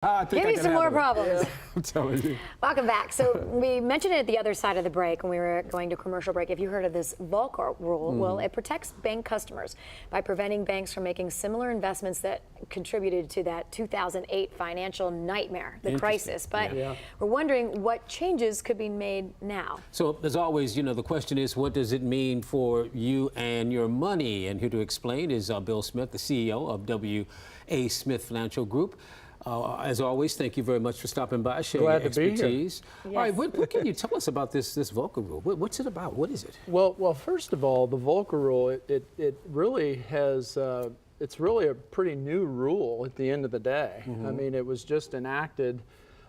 I think Give me some more problems. I'm telling you. Welcome back. So we mentioned it at the other side of the break when we were going to commercial break. If you heard of this Volcker rule, well, it protects bank customers by preventing banks from making similar investments that contributed to that 2008 financial nightmare, the crisis. But we're wondering what changes could be made now. So as always, you know, the question is, what does it mean for you and your money? And here to explain is Bill Smith, the CEO of W.A. Smith Financial Group. As always, thank you very much for stopping by, sharing your expertise. All right, what can you tell us about this Volcker rule? What's it about? What is it? Well, first of all, the Volcker rule, it really has, it's really a pretty new rule at the end of the day. I mean, it was just enacted.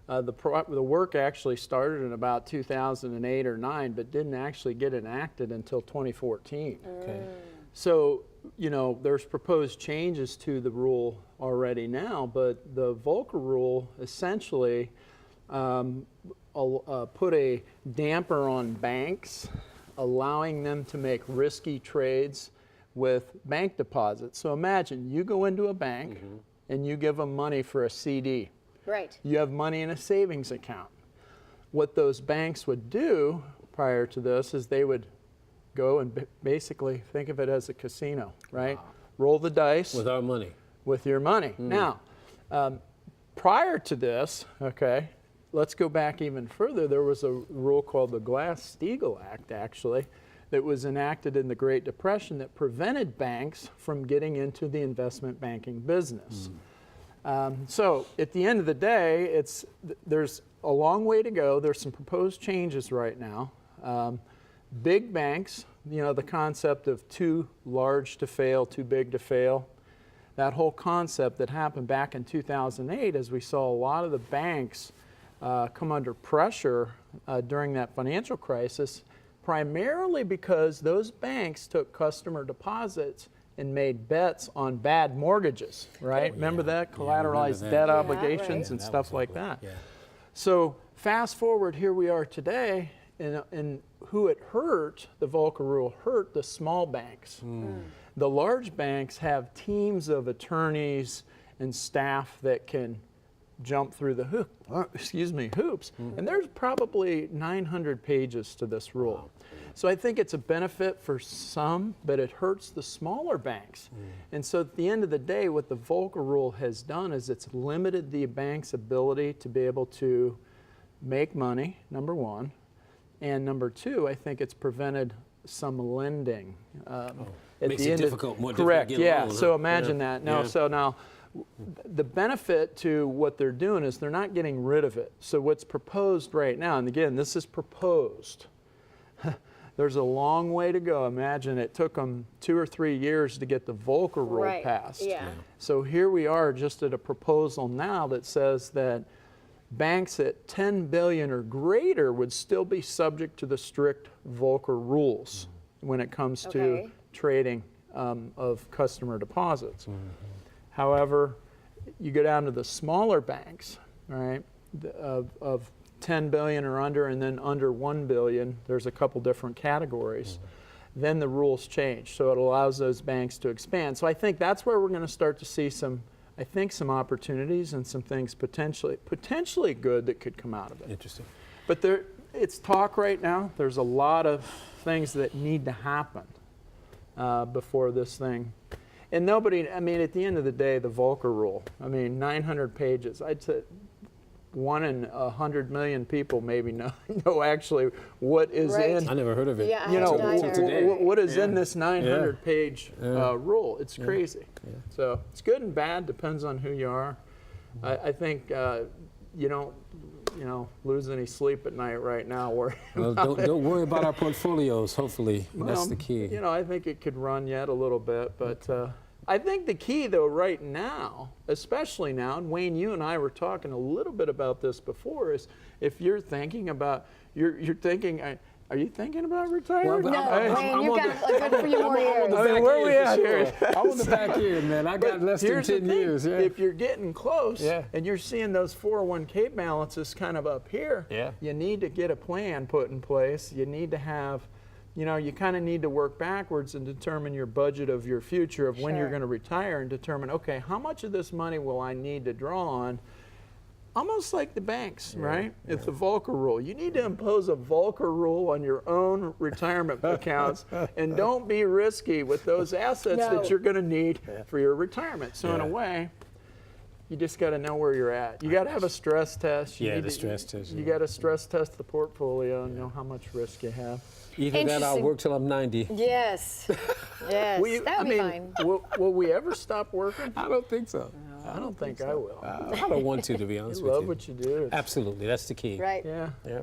The work actually started in about 2008 or 9, but didn't actually get enacted until 2014. Okay. So, you know, there's proposed changes to the rule already now, but the Volcker rule essentially put a damper on banks, allowing them to make risky trades with bank deposits. So imagine you go into a bank and you give them money for a CD. Right. You have money in a savings account. What those banks would do prior to this is they would go and basically think of it as a casino, right? Wow. Roll the dice. With our money. With your money. Now, prior to this, okay, let's go back even further. There was a rule called the Glass-Steagall Act, actually, that was enacted in the Great Depression that prevented banks from getting into the investment banking business. So at the end of the day, there's a long way to go. There's some proposed changes right now. Big banks, you know, the concept of too large to fail, too big to fail, that whole concept that happened back in 2008 as we saw a lot of the banks come under pressure during that financial crisis, primarily because those banks took customer deposits and made bets on bad mortgages, right? Remember that? Collateralized debt obligations and stuff like that. So fast forward, here we are today, and who it hurt, the Volcker rule hurt the small banks. The large banks have teams of attorneys and staff that can jump through the hoops. And there's probably 900 pages to this rule. So I think it's a benefit for some, but it hurts the smaller banks. And so at the end of the day, what the Volcker rule has done is it's limited the bank's ability to be able to make money, number one. And number two, I think it's prevented some lending. Makes it difficult, more difficult. Correct, yeah. Loan, So imagine that. Now, so now, the benefit to what they're doing is they're not getting rid of it. So what's proposed right now, and again, this is proposed. There's a long way to go. Imagine it took them 2 or 3 years to get the Volcker rule passed. So here we are just at a proposal now that says that banks at 10 billion or greater would still be subject to the strict Volcker rules when it comes to trading of customer deposits. However, you go down to the smaller banks, right, of 10 billion or under, and then under 1 billion, there's a couple different categories. Then the rules change, so it allows those banks to expand. So I think that's where we're going to start to see some opportunities and some things potentially good that could come out of it. Interesting. But it's talk right now. There's a lot of things that need to happen before this thing. And nobody, I mean, at the end of the day, the Volcker rule, I mean, 900 pages. I'd say 1 in 100 million people maybe know actually what is in. I never heard of it. Yeah, you know, today. what is in this 900-page rule. It's crazy. So it's good and bad, depends on who you are. I think you don't, lose any sleep at night right now. Well, don't worry about our portfolios, hopefully. That's the key. You know, I think it could run yet a little bit, but I think the key, though, right now, especially now, and Wayne, you and I were talking a little bit about this before, is if you're thinking about, you're thinking, are you thinking about retiring? Well, no, Wayne, you've got a good few more years. Where are we at here? I want the back end, man. I got less than 10 years. If you're getting close and you're seeing those 401k balances kind of up here, you need to get a plan put in place. You need to have, you kind of need to work backwards and determine your budget of your future of when you're going to retire and determine, okay, how much of this money will I need to draw on almost like the banks, right? It's the Volcker rule. You need to impose a Volcker rule on your own retirement accounts, and don't be risky with those assets that you're going to need for your retirement. So in a way, you just got to know where you're at. You got to have a stress test. The stress test. You got to stress test the portfolio and know how much risk you have. Either that or I'll work till I'm 90. Yes. Yes. That would be fine. Will we ever stop working? I don't think so. I don't think I will. I don't want to be honest You with love you. what you do. Absolutely, that's the key. Right. Yeah. Yeah.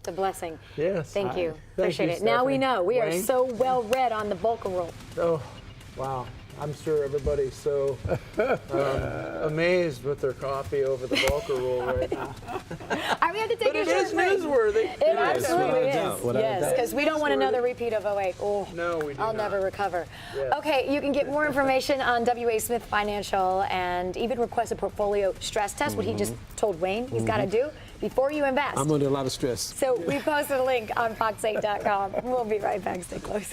It's a blessing. Yes. Thank you. Thank Appreciate you, it. Now we Stephanie. know. We are Wayne? so well read on the Volcker rule. Oh, wow. I'm sure everybody's so amazed with their coffee over the Volcker rule right now. We have to take But a it short is break. newsworthy. It absolutely Without a doubt, is. without a Yes, doubt. because we don't want another repeat of 08. Oh, No, we do I'll not. never recover. Yes. Okay, you can get more information on W.A. Smith Financial and even request a portfolio stress test, what he just told Wayne he's got to do before you invest. I'm under a lot of stress. So we posted a link on fox8.com. We'll be right back. Stay close.